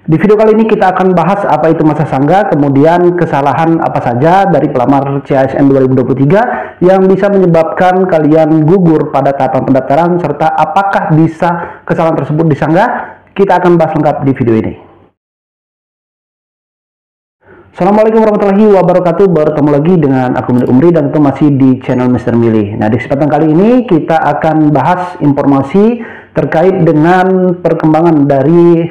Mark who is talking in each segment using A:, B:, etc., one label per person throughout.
A: Di video kali ini kita akan bahas apa itu masa sangga, kemudian kesalahan apa saja dari pelamar CASN 2023 yang bisa menyebabkan kalian gugur pada tahapan pendaftaran, serta apakah bisa kesalahan tersebut disanggah. Kita akan bahas lengkap di video ini. Assalamualaikum warahmatullahi wabarakatuh. Bertemu lagi dengan aku Umri dan itu masih di channel Mr. Milih. Nah, di kesempatan kali ini kita akan bahas informasi terkait dengan perkembangan dari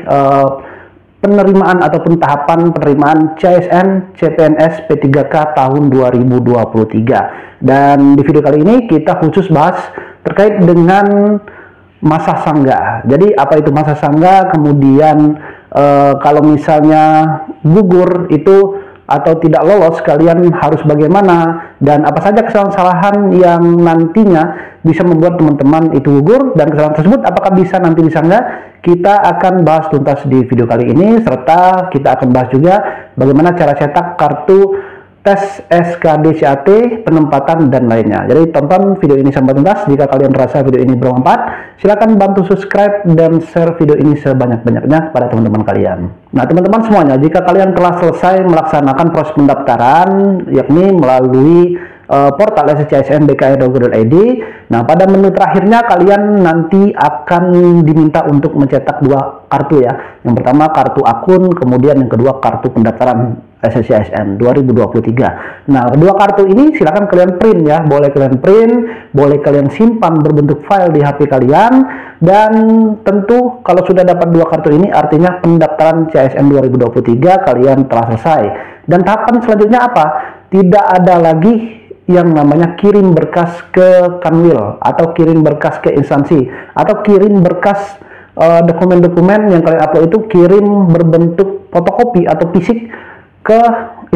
A: penerimaan ataupun tahapan penerimaan CASN CPNS P3K tahun 2023. Dan di video kali ini kita khusus bahas terkait dengan masa sangga. Jadi apa itu masa sangga, kemudian kalau misalnya gugur itu atau tidak lolos, kalian harus bagaimana, dan apa saja kesalahan yang nantinya bisa membuat teman-teman itu gugur, dan kesalahan tersebut apakah bisa nanti disanggah. Kita akan bahas tuntas di video kali ini, serta kita akan bahas juga bagaimana cara cetak kartu tes SKD-CAT, penempatan, dan lainnya. Jadi tonton video ini sampai tuntas. Jika kalian merasa video ini bermanfaat, silakan bantu subscribe dan share video ini sebanyak-banyaknya kepada teman-teman kalian. Nah, teman-teman semuanya, jika kalian telah selesai melaksanakan proses pendaftaran, yakni melalui portal scsn.bki.go.id. Nah, pada menu terakhirnya kalian nanti akan diminta untuk mencetak dua kartu ya. Yang pertama kartu akun, kemudian yang kedua kartu pendaftaran SSCASN 2023. Nah, kedua kartu ini silakan kalian print ya. Boleh kalian print, boleh kalian simpan berbentuk file di HP kalian, dan tentu kalau sudah dapat dua kartu ini artinya pendaftaran CASN 2023 kalian telah selesai. Dan tahapan selanjutnya apa? Tidak ada lagi yang namanya kirim berkas ke Kanwil, atau kirim berkas ke instansi, atau kirim berkas dokumen-dokumen yang kalian upload itu kirim berbentuk fotokopi atau fisik ke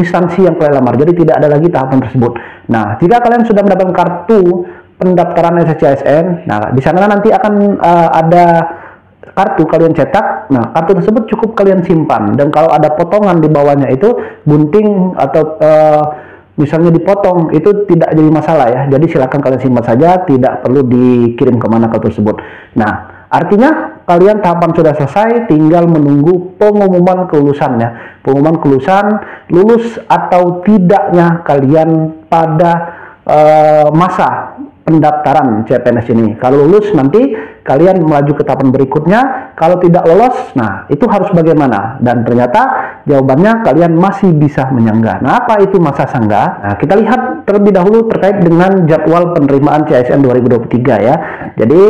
A: instansi yang kalian lamar. Jadi tidak ada lagi tahapan tersebut. Nah, jika kalian sudah mendapatkan kartu pendaftaran SSCASN, nah di sana nanti akan ada kartu kalian cetak. Nah, kartu tersebut cukup kalian simpan, dan kalau ada potongan di bawahnya itu gunting atau misalnya dipotong, itu tidak jadi masalah ya. Jadi silakan kalian simpan saja, tidak perlu dikirim kemana kartu tersebut. Nah, artinya kalian tahapan sudah selesai, tinggal menunggu pengumuman kelulusan ya. Pengumuman kelulusan, lulus atau tidaknya kalian pada masa pendaftaran CPNS ini. Kalau lulus nanti kalian melaju ke tahapan berikutnya. Kalau tidak lolos, nah itu harus bagaimana? Dan ternyata jawabannya kalian masih bisa menyanggah. Nah, apa itu masa sangga? Nah, kita lihat terlebih dahulu terkait dengan jadwal penerimaan CASN 2023 ya. Jadi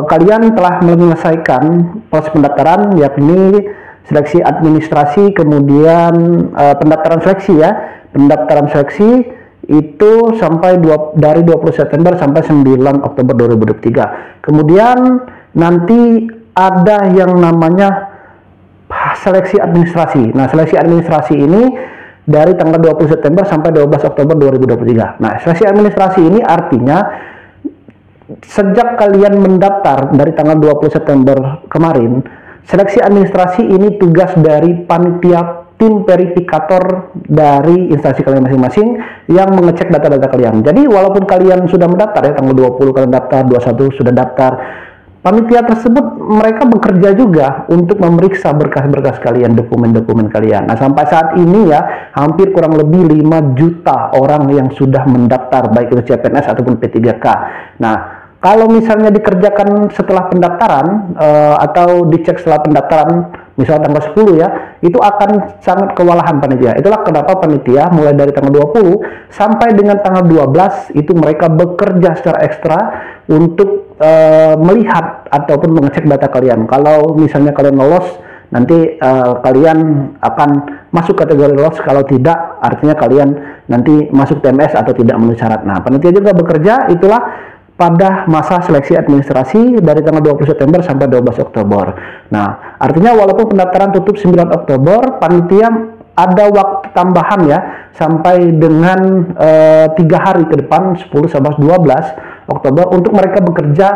A: kalian telah menyelesaikan proses pendaftaran, yakni seleksi administrasi, kemudian pendaftaran seleksi ya. Pendaftaran seleksi itu sampai dari 20 September sampai 9 Oktober 2023. Kemudian nanti ada yang namanya seleksi administrasi. Nah, seleksi administrasi ini dari tanggal 20 September sampai 12 Oktober 2023. Nah, seleksi administrasi ini artinya sejak kalian mendaftar dari tanggal 20 September kemarin, seleksi administrasi ini tugas dari panitia tim verifikator dari instansi kalian masing-masing yang mengecek data-data kalian. Jadi walaupun kalian sudah mendaftar ya, tanggal 20 kalian daftar, 21 sudah daftar, panitia tersebut mereka bekerja juga untuk memeriksa berkas-berkas kalian, dokumen-dokumen kalian. Nah, sampai saat ini ya, hampir kurang lebih 5 juta orang yang sudah mendaftar, baik itu CPNS ataupun P3K. Nah, kalau misalnya dikerjakan setelah pendaftaran atau dicek setelah pendaftaran, misalnya tanggal 10 ya, itu akan sangat kewalahan panitia. Itulah kenapa panitia mulai dari tanggal 20 sampai dengan tanggal 12 itu mereka bekerja secara ekstra untuk melihat ataupun mengecek data kalian. Kalau misalnya kalian lolos, nanti kalian akan masuk kategori lolos. Kalau tidak, artinya kalian nanti masuk TMS atau tidak memenuhi syarat. Nah, panitia juga bekerja itulah pada masa seleksi administrasi dari tanggal 20 September sampai 12 Oktober. Nah, artinya walaupun pendaftaran tutup 9 Oktober, panitia ada waktu tambahan ya, sampai dengan 3 hari ke depan, 10, 11, 12 Oktober, untuk mereka bekerja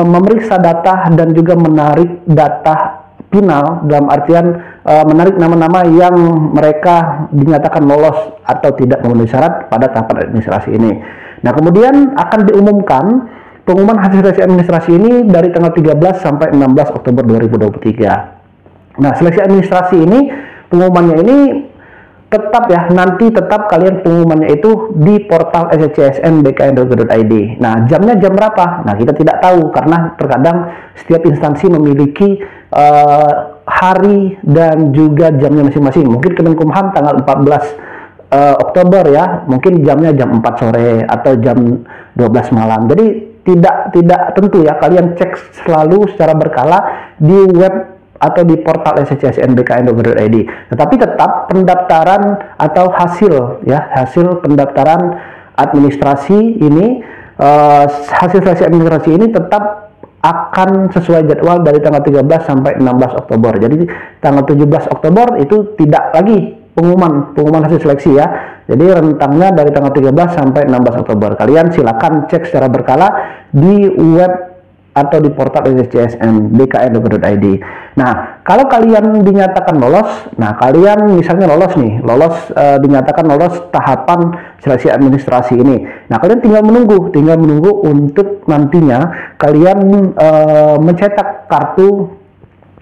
A: memeriksa data dan juga menarik data final, dalam artian menarik nama-nama yang mereka dinyatakan lolos atau tidak memenuhi syarat pada tahapan administrasi ini. Nah, kemudian akan diumumkan pengumuman hasil seleksi administrasi ini dari tanggal 13 sampai 16 Oktober 2023. Nah, seleksi administrasi ini pengumumannya ini tetap ya, nanti tetap kalian pengumumannya itu di portal scsn.bkn.go.id. Nah, jamnya jam berapa? Nah, kita tidak tahu karena terkadang setiap instansi memiliki hari dan juga jamnya masing-masing. Mungkin Kemenkumham tanggal 14 Oktober ya, mungkin jamnya jam 4 sore atau jam 12 malam. Jadi tidak tentu ya, kalian cek selalu secara berkala di web atau di portal scsn.bkn.go.id. Tetapi tetap pendaftaran atau hasil pendaftaran administrasi ini, hasil seleksi administrasi ini tetap akan sesuai jadwal dari tanggal 13 sampai 16 Oktober. Jadi tanggal 17 Oktober itu tidak lagi pengumuman hasil seleksi ya. Jadi rentangnya dari tanggal 13 sampai 16 Oktober. Kalian silakan cek secara berkala di web atau di portal scsn.bkn.go.id. Nah, kalau kalian dinyatakan lolos, nah kalian misalnya lolos dinyatakan lolos tahapan seleksi administrasi ini. Nah, kalian tinggal menunggu untuk nantinya kalian mencetak kartu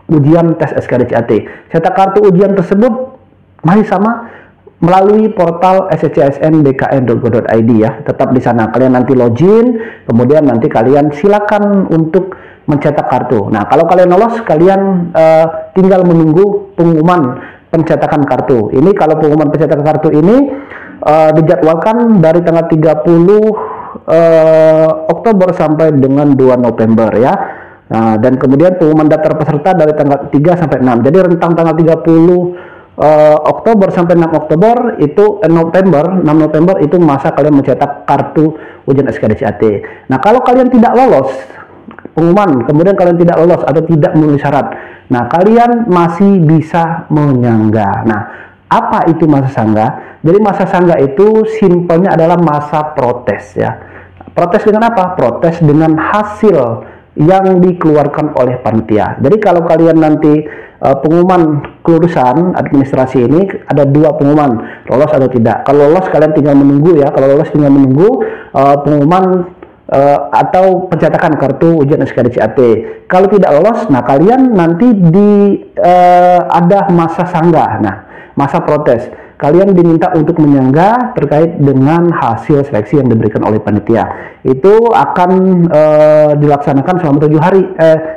A: ujian tes SKDCAT. Cetak kartu ujian tersebut masih sama melalui portal scsn.bkn.go.id ya. Tetap di sana kalian nanti login, kemudian nanti kalian silakan untuk mencetak kartu. Nah, kalau kalian lolos, kalian tinggal menunggu pengumuman pencetakan kartu. Ini kalau pengumuman pencetakan kartu ini dijadwalkan dari tanggal 30 Oktober sampai dengan 2 November ya. Nah, dan kemudian pengumuman daftar peserta dari tanggal 3 sampai 6. Jadi rentang tanggal 30 Oktober sampai 6 Oktober itu 6 November itu masa kalian mencetak kartu ujian SKDCAT. Nah, kalau kalian tidak lolos pengumuman, kemudian kalian tidak lolos atau tidak memenuhi syarat, nah kalian masih bisa menyanggah. Nah, apa itu masa sanggah? Jadi masa sanggah itu simpelnya adalah masa protes ya. Protes dengan apa? Protes dengan hasil yang dikeluarkan oleh panitia. Jadi kalau kalian nanti pengumuman kelulusan administrasi ini ada 2 pengumuman, lolos atau tidak. Kalau lolos kalian tinggal menunggu ya. Kalau lolos tinggal menunggu pengumuman atau pencetakan kartu ujian SKDCAT. Kalau tidak lolos, nah kalian nanti ada masa sanggah. Nah, masa protes. Kalian diminta untuk menyanggah terkait dengan hasil seleksi yang diberikan oleh panitia. Itu akan dilaksanakan selama 3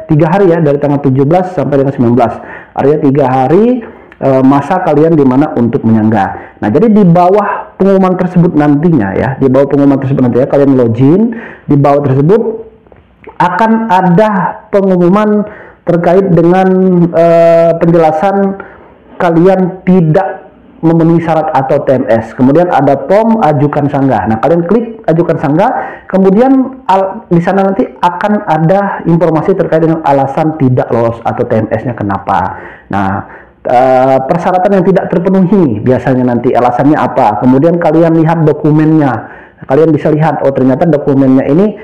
A: hari ya, dari tanggal 17 sampai dengan 19. Artinya 3 hari masa kalian dimana untuk menyanggah. Nah, jadi di bawah pengumuman tersebut nantinya ya, kalian login, di bawah tersebut akan ada pengumuman terkait dengan penjelasan kalian tidak memenuhi syarat atau TMS. Kemudian ada form ajukan sanggah. Nah, kalian klik ajukan sanggah, kemudian di sana nanti akan ada informasi terkait dengan alasan tidak lolos atau TMS-nya kenapa. Nah, persyaratan yang tidak terpenuhi biasanya nanti alasannya apa. Kemudian kalian lihat dokumennya. Kalian bisa lihat, oh ternyata dokumennya ini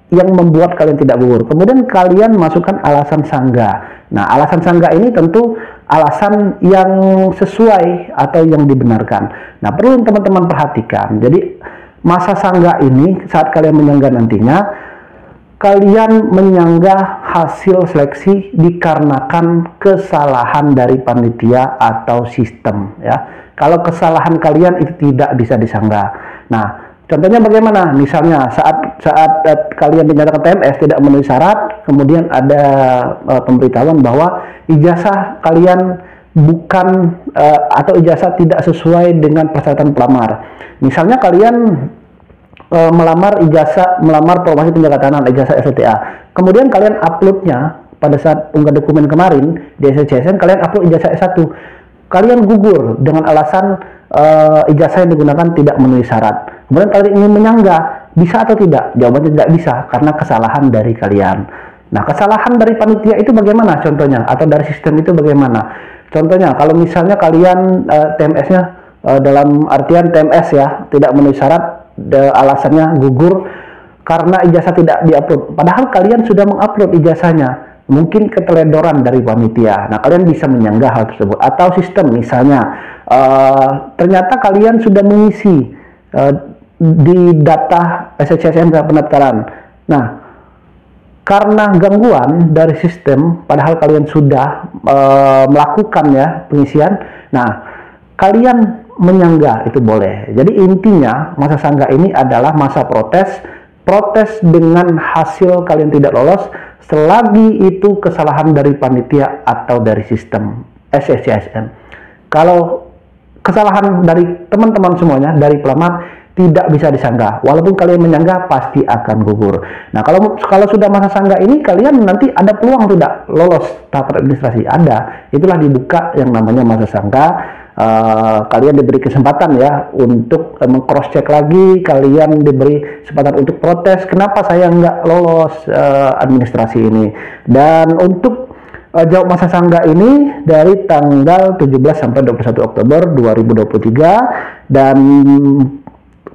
A: yang membuat kalian tidak gugur. Kemudian kalian masukkan alasan sanggah. Nah, alasan sanggah ini tentu alasan yang sesuai atau yang dibenarkan. Nah, perlu teman-teman perhatikan. Jadi masa sanggah ini saat kalian menyanggah nantinya, kalian menyanggah hasil seleksi dikarenakan kesalahan dari panitia atau sistem ya. Kalau kesalahan kalian itu tidak bisa disanggah. Nah, contohnya bagaimana? Misalnya saat kalian dinyatakan TMS tidak memenuhi syarat, kemudian ada pemberitahuan bahwa ijazah kalian bukan atau ijazah tidak sesuai dengan persyaratan pelamar. Misalnya kalian melamar promosi penjaga tanah ijazah SLTA. Kemudian kalian uploadnya pada saat unggah dokumen kemarin di SCSN, kalian upload ijazah S1. Kalian gugur dengan alasan ijazah yang digunakan tidak memenuhi syarat. Kemudian kalian ingin menyanggah, bisa atau tidak? Jawabannya tidak bisa karena kesalahan dari kalian. Nah, kesalahan dari panitia itu bagaimana contohnya? Atau dari sistem itu bagaimana? Contohnya, kalau misalnya kalian TMS-nya dalam artian TMS ya, tidak memenuhi syarat, alasannya gugur karena ijazah tidak diupload. Padahal kalian sudah mengupload ijazahnya. Mungkin keteledoran dari panitia. Nah, kalian bisa menyanggah hal tersebut. Atau sistem misalnya, ternyata kalian sudah mengisi di data SCSN pendaftaran. Nah, karena gangguan dari sistem, padahal kalian sudah melakukan ya pengisian, nah kalian menyanggah itu boleh. Jadi intinya masa sanggah ini adalah masa protes dengan hasil kalian tidak lolos, selagi itu kesalahan dari panitia atau dari sistem SSCSN. Kalau kesalahan dari teman-teman semuanya, dari pelamar, tidak bisa disanggah. Walaupun kalian menyanggah, pasti akan gugur. Nah, kalau sudah masa sanggah ini, kalian nanti ada peluang tidak lolos tahap administrasi. Ada. Itulah dibuka yang namanya masa sanggah. Kalian diberi kesempatan ya untuk meng-cross check lagi. Kalian diberi kesempatan untuk protes. Kenapa saya nggak lolos administrasi ini? Dan untuk jawab masa sanggah ini dari tanggal 17 sampai 21 Oktober 2023 dan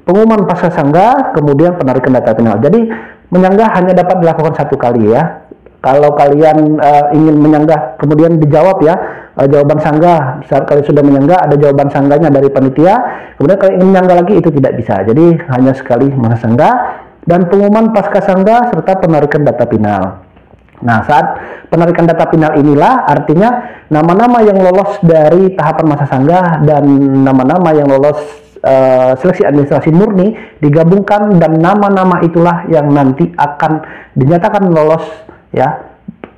A: pengumuman pasca sanggah, kemudian penarikan data final. Jadi menyanggah hanya dapat dilakukan satu kali ya. Kalau kalian ingin menyanggah kemudian dijawab ya jawaban sanggah, saat kalian sudah menyanggah ada jawaban sanggahnya dari panitia, kemudian kalian ingin menyanggah lagi, itu tidak bisa. Jadi hanya sekali masa sanggah dan pengumuman pasca sanggah serta penarikan data final. Nah, saat penarikan data final inilah artinya nama-nama yang lolos dari tahapan masa sanggah dan nama-nama yang lolos seleksi administrasi murni digabungkan, dan nama-nama itulah yang nanti akan dinyatakan lolos ya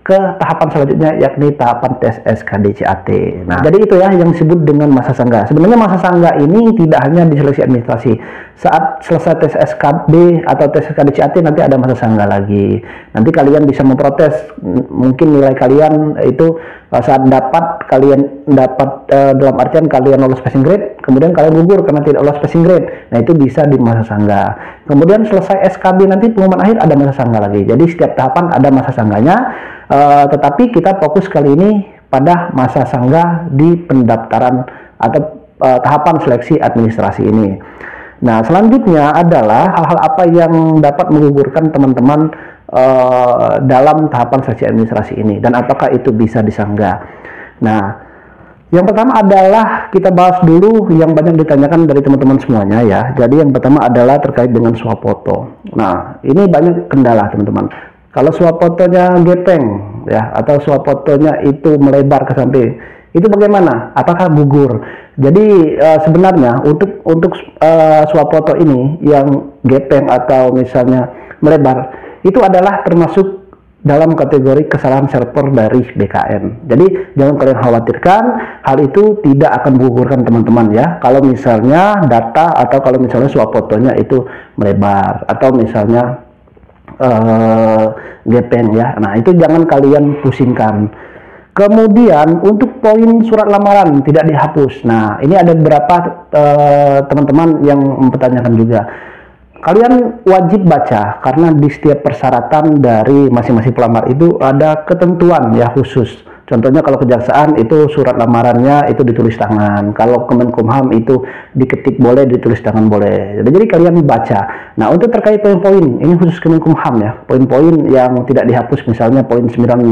A: ke tahapan selanjutnya, yakni tahapan tes SKDCAT. Nah, jadi itu ya yang disebut dengan masa sanggah. Sebenarnya masa sanggah ini tidak hanya di seleksi administrasi. Saat selesai tes SKB atau tes SKDCAT nanti ada masa sanggah lagi. Nanti kalian bisa memprotes, mungkin nilai kalian itu saat kalian dapat dalam artian kalian lolos passing grade, kemudian kalian gugur karena tidak lolos passing grade. Nah, itu bisa di masa sanggah. Kemudian selesai SKB nanti pengumuman akhir ada masa sanggah lagi. Jadi setiap tahapan ada masa sanggahnya. Tetapi kita fokus kali ini pada masa sanggah di pendaftaran atau tahapan seleksi administrasi ini. Nah, selanjutnya adalah hal-hal apa yang dapat menggugurkan teman-teman dalam tahapan seleksi administrasi ini, dan apakah itu bisa disanggah. Nah, yang pertama adalah kita bahas dulu yang banyak ditanyakan dari teman-teman semuanya ya. Jadi yang pertama adalah terkait dengan swafoto. Nah, ini banyak kendala teman-teman. Kalau swafotonya gepeng ya, atau swafotonya itu melebar ke samping, itu bagaimana? Apakah gugur? Jadi sebenarnya untuk swafoto ini yang gepeng atau misalnya melebar, itu adalah termasuk dalam kategori kesalahan server dari BKN. Jadi jangan kalian khawatirkan, hal itu tidak akan menggugurkan teman-teman ya. Kalau misalnya data atau kalau misalnya swafotonya itu melebar atau misalnya gepeng ya. Nah, itu jangan kalian pusingkan. Kemudian untuk poin surat lamaran tidak dihapus. Nah, ini ada beberapa teman-teman yang mempertanyakan juga. Kalian wajib baca karena di setiap persyaratan dari masing-masing pelamar itu ada ketentuan ya khusus. Contohnya kalau kejaksaan itu surat lamarannya itu ditulis tangan. Kalau Kemenkumham itu diketik boleh, ditulis tangan boleh. Jadi kalian baca. Nah, untuk terkait poin-poin, ini khusus Kemenkumham ya. Poin-poin yang tidak dihapus misalnya poin 98,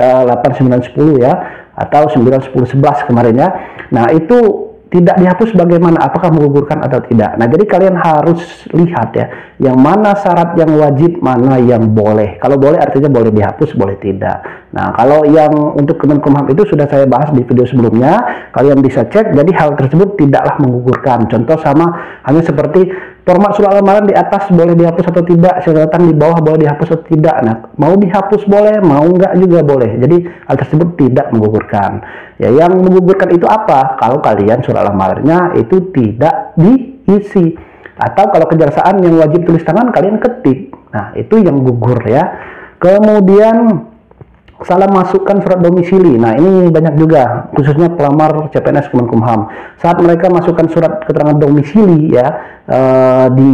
A: 8, 9, 10 ya. Atau 9, 10, 11 kemarin ya. Nah, itu tidak dihapus bagaimana, apakah menggugurkan atau tidak. Nah, jadi kalian harus lihat ya, yang mana syarat yang wajib, mana yang boleh. Kalau boleh artinya boleh dihapus, boleh tidak. Nah, kalau yang untuk Kemenkumham itu sudah saya bahas di video sebelumnya, kalian bisa cek. Jadi hal tersebut tidaklah menggugurkan. Contoh sama hanya seperti format surat lamaran di atas boleh dihapus atau tidak, catatan di bawah boleh dihapus atau tidak. Nah, mau dihapus boleh, mau enggak juga boleh. Jadi hal tersebut tidak menggugurkan. Ya, yang menggugurkan itu apa? Kalau kalian surat lamarannya itu tidak diisi, atau kalau kejaksaan yang wajib tulis tangan kalian ketik. Nah, itu yang gugur ya. Kemudian salah masukkan surat domisili. Nah, ini banyak juga, khususnya pelamar CPNS Kemenkumham. Saat mereka masukkan surat keterangan domisili ya di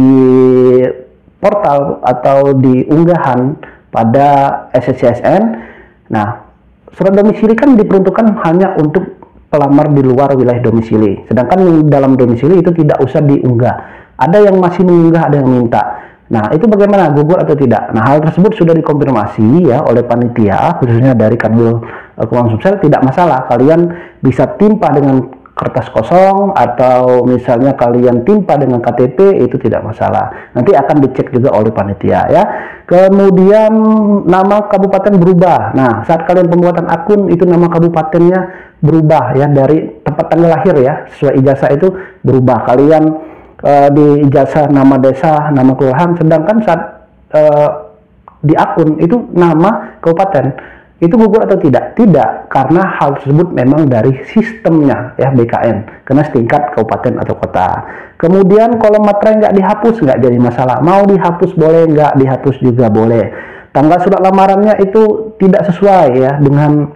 A: portal atau di unggahan pada SSCSN. Nah, surat domisili kan diperuntukkan hanya untuk pelamar di luar wilayah domisili. Sedangkan yang dalam domisili itu tidak usah diunggah. Ada yang masih mengunggah, ada yang minta. Nah, itu bagaimana, gugur atau tidak? Nah, hal tersebut sudah dikonfirmasi ya oleh panitia, khususnya dari Kanwil Keuangan Sumsel, tidak masalah. Kalian bisa timpa dengan kertas kosong atau misalnya kalian timpa dengan KTP, itu tidak masalah. Nanti akan dicek juga oleh panitia ya. Kemudian nama kabupaten berubah. Nah, saat kalian pembuatan akun itu nama kabupatennya berubah ya, dari tempat tanggal lahir ya, sesuai ijazah itu berubah. Kalian di ijazah nama desa, nama kelurahan, sedangkan saat di akun itu nama kabupaten. Itu gugur atau tidak? Tidak, karena hal tersebut memang dari sistemnya ya, BKN, karena setingkat kabupaten atau kota. Kemudian kolom materai nggak dihapus, nggak jadi masalah. Mau dihapus boleh, nggak dihapus juga boleh. Tanggal surat lamarannya itu tidak sesuai ya dengan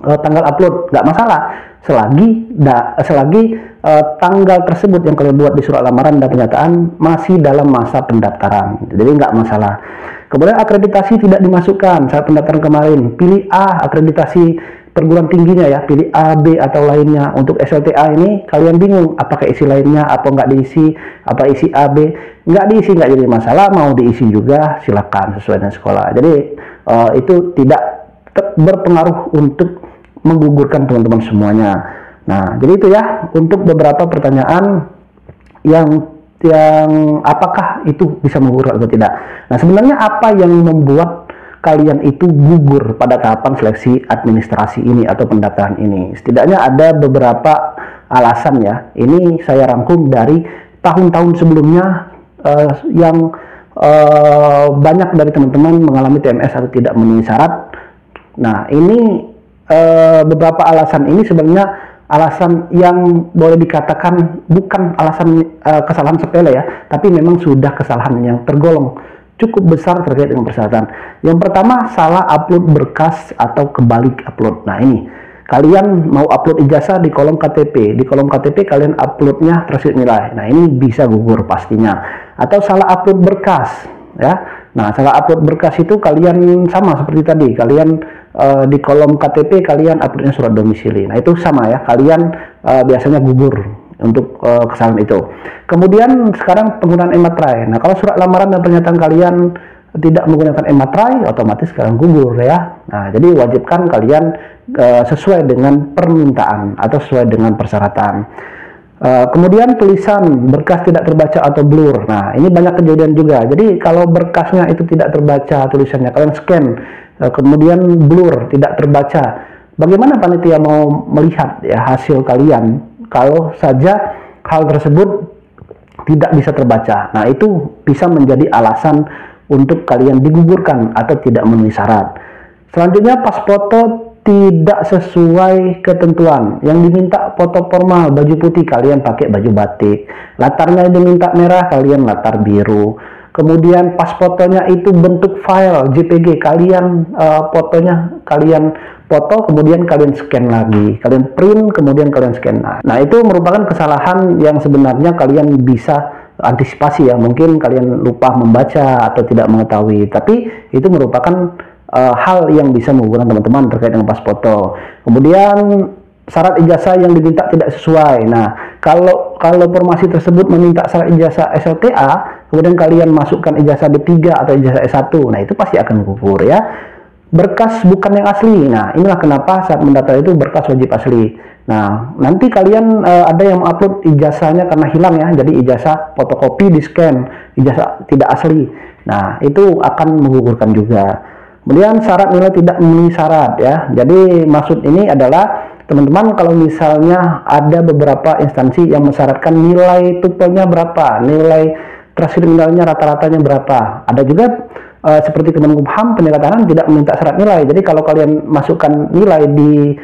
A: tanggal upload, nggak masalah, selagi tanggal tersebut yang kalian buat di surat lamaran dan pernyataan masih dalam masa pendaftaran, jadi nggak masalah. Kemudian akreditasi tidak dimasukkan saat pendaftaran kemarin. Pilih A, akreditasi perguruan tingginya ya, pilih A, B atau lainnya. Untuk SLTA ini kalian bingung apakah isi lainnya apa nggak diisi, apa isi A, B. Nggak diisi nggak jadi masalah, mau diisi juga silakan sesuai dengan sekolah. Jadi itu tidak berpengaruh untuk menggugurkan teman-teman semuanya. Nah, jadi itu ya untuk beberapa pertanyaan yang apakah itu bisa menggugurkan atau tidak. Nah, sebenarnya apa yang membuat kalian itu gugur pada tahapan seleksi administrasi ini atau pendaftaran ini? Setidaknya ada beberapa alasan ya. Ini saya rangkum dari tahun-tahun sebelumnya yang banyak dari teman-teman mengalami TMS atau tidak memenuhi syarat. Nah, ini beberapa alasan ini sebenarnya alasan yang boleh dikatakan bukan alasan kesalahan sepele ya, tapi memang sudah kesalahan yang tergolong cukup besar terkait dengan persyaratan. Yang pertama, salah upload berkas atau kebalik upload. Nah, ini kalian mau upload ijazah di kolom KTP, di kolom KTP kalian uploadnya tersirat nilai. Nah, ini bisa gugur pastinya. Atau salah upload berkas ya. Nah, salah upload berkas itu kalian sama seperti tadi, kalian di kolom KTP kalian uploadnya surat domisili. Nah, itu sama ya, kalian biasanya gugur untuk kesalahan itu. Kemudian sekarang penggunaan e-materai. Nah, kalau surat lamaran dan pernyataan kalian tidak menggunakan e-materai, otomatis kalian gugur ya. Nah, jadi wajibkan kalian sesuai dengan permintaan atau sesuai dengan persyaratan. Kemudian tulisan berkas tidak terbaca atau blur. Nah, ini banyak kejadian juga. Jadi kalau berkasnya itu tidak terbaca tulisannya, kalian scan, kemudian blur, tidak terbaca. Bagaimana panitia mau melihat ya hasil kalian kalau saja hal tersebut tidak bisa terbaca? Nah, itu bisa menjadi alasan untuk kalian digugurkan atau tidak memenuhi syarat. Selanjutnya, pas foto tidak sesuai ketentuan. Yang diminta foto formal baju putih, kalian pakai baju batik. Latarnya diminta merah, kalian latar biru. Kemudian pas fotonya itu bentuk file JPG, kalian fotonya kalian foto kemudian kalian scan lagi, kalian print kemudian kalian scan. Nah, itu merupakan kesalahan yang sebenarnya kalian bisa antisipasi ya. Mungkin kalian lupa membaca atau tidak mengetahui, tapi itu merupakan hal yang bisa menggugurkan teman-teman terkait dengan pas foto. Kemudian syarat ijazah yang diminta tidak sesuai. Nah, kalau formasi tersebut meminta syarat ijazah SLTA, kemudian kalian masukkan ijazah D3 atau ijazah S1, nah itu pasti akan gugur ya. Berkas bukan yang asli. Nah, inilah kenapa saat mendaftar itu berkas wajib asli. Nah, nanti kalian ada yang upload ijazahnya karena hilang ya, jadi ijazah fotokopi di scan, ijazah tidak asli. Nah, itu akan menggugurkan juga. Kemudian syarat nilai tidak memenuhi syarat ya. Jadi maksud ini adalah teman-teman kalau misalnya ada beberapa instansi yang mensyaratkan nilai TOEFL-nya berapa, nilai transkripsinya rata-ratanya berapa. Ada juga seperti Kemenkumham Pendidikan tidak meminta syarat nilai. Jadi kalau kalian masukkan nilai di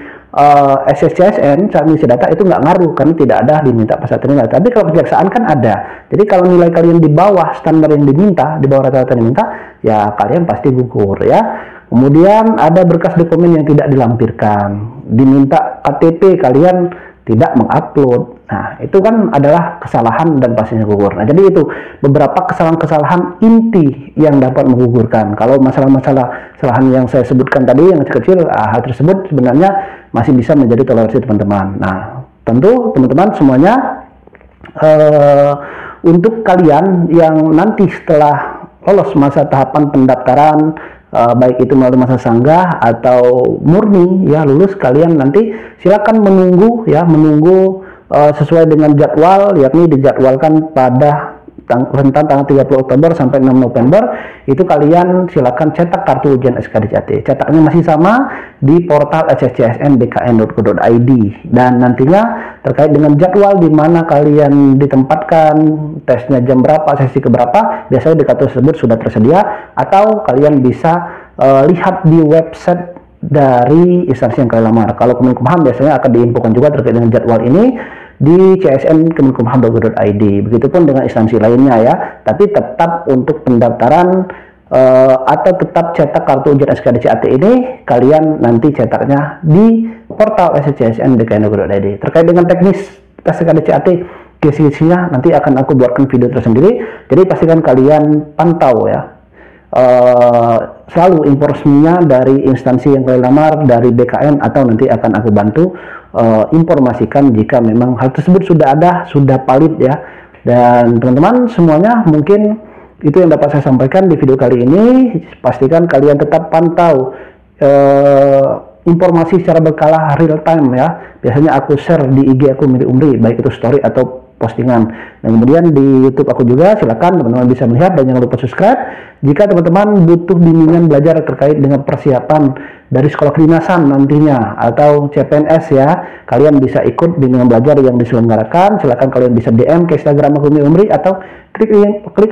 A: SSCSN, saat mengisi data itu nggak ngaruh karena tidak ada diminta persyarat nilai. Tapi kalau kejaksaan kan ada. Jadi kalau nilai kalian di bawah standar yang diminta, di bawah rata-rata yang diminta, ya kalian pasti gugur ya. Kemudian ada berkas dokumen yang tidak dilampirkan, diminta KTP kalian tidak mengupload. Nah, itu kan adalah kesalahan dan pastinya gugur. Nah, jadi itu beberapa kesalahan-kesalahan inti yang dapat menggugurkan. Kalau masalah-masalah kesalahan yang saya sebutkan tadi yang kecil-kecil, hal tersebut sebenarnya masih bisa menjadi toleransi teman-teman. Nah, tentu teman-teman semuanya untuk kalian yang nanti setelah lolos masa tahapan pendaftaran baik itu melalui masa sanggah atau murni ya lulus, kalian nanti silakan menunggu ya, sesuai dengan jadwal, yakni dijadwalkan pada rentang tanggal 30 Oktober sampai 6 November. Itu kalian silakan cetak kartu ujian SKDCAT. Cetaknya masih sama di portal ssscn.bkn.go.id, dan nantinya terkait dengan jadwal di mana kalian ditempatkan, tesnya jam berapa, sesi keberapa, biasanya di kartu tersebut sudah tersedia, atau kalian bisa lihat di website dari instansi yang kalian lamar. Kalau Kemenkumham biasanya akan diinfokan juga terkait dengan jadwal ini di csn.kemenkumham.go.id. Begitupun dengan instansi lainnya ya. Tapi tetap untuk pendaftaran atau tetap cetak kartu ujian SKDCAT ini, kalian nanti cetaknya di portal ssscn.bkn.go.id. Terkait dengan teknis tes SKDCAT, kisi-kisinya nanti akan aku buatkan video tersendiri. Jadi pastikan kalian pantau ya selalu informasinya dari instansi yang kalian lamar, dari BKN, atau nanti akan aku bantu informasikan jika memang hal tersebut sudah ada, sudah valid ya. Dan teman-teman semuanya, mungkin itu yang dapat saya sampaikan di video kali ini. Pastikan kalian tetap pantau informasi secara berkala real time ya. Biasanya aku share di IG aku Milik Umri, baik itu story atau postingan. Dan kemudian di YouTube aku juga, silakan teman-teman bisa melihat, dan jangan lupa subscribe. Jika teman-teman butuh bimbingan belajar terkait dengan persiapan dari sekolah kedinasan nantinya atau CPNS ya, kalian bisa ikut bimbingan belajar yang diselenggarakan. Silakan kalian bisa DM ke Instagram aku Milik Umri, atau klik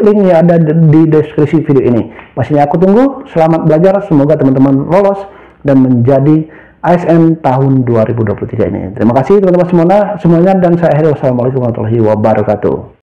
A: link yang ada di deskripsi video ini. Pastinya aku tunggu. Selamat belajar, semoga teman-teman lolos dan menjadi ASN tahun 2023 ini. Terima kasih teman-teman semuanya, dan saya akhiri. Wassalamualaikum warahmatullahi wabarakatuh.